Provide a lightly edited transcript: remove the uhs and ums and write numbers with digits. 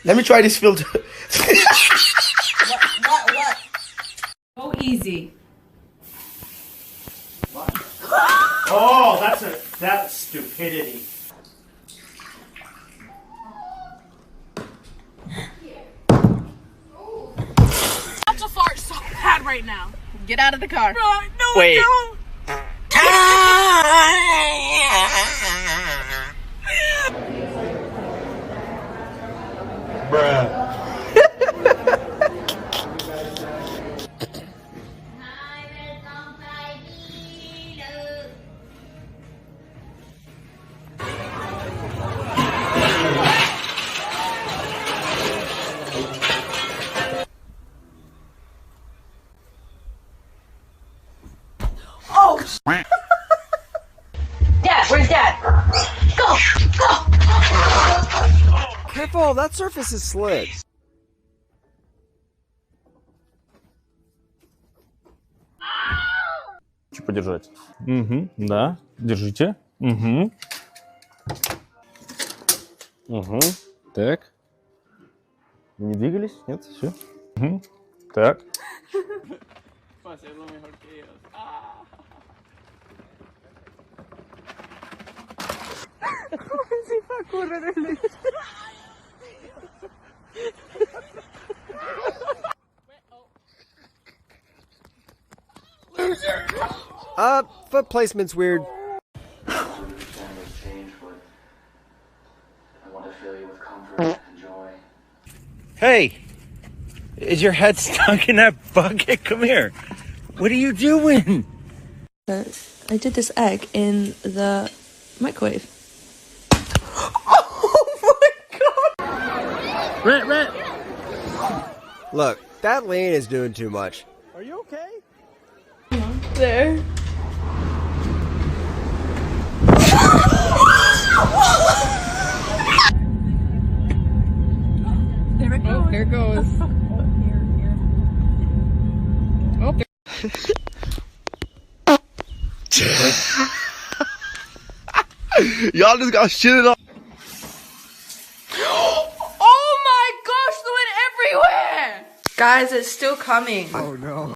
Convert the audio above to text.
Let me try this filter. What? Go easy. Oh, that's stupidity. I'm to fart so bad right now. Get out of the car. No, Wait. don't. Bruh. Oh, Dad, where's Dad? Go! Careful, that surface is slick. Подержать. Угу, да. Держите. Угу. Угу. Так. Не двигались? Нет? Все. Угу. Так. Foot placement's weird. Hey, is your head stuck in that bucket? Come here. What are you doing? I did this egg in the microwave. Rat. Look, that lean is doing too much. Are you okay? There. There it goes. Oh, here goes. Y'all just got shitted on. Oh my gosh, they went everywhere! Guys, it's still coming. Oh no.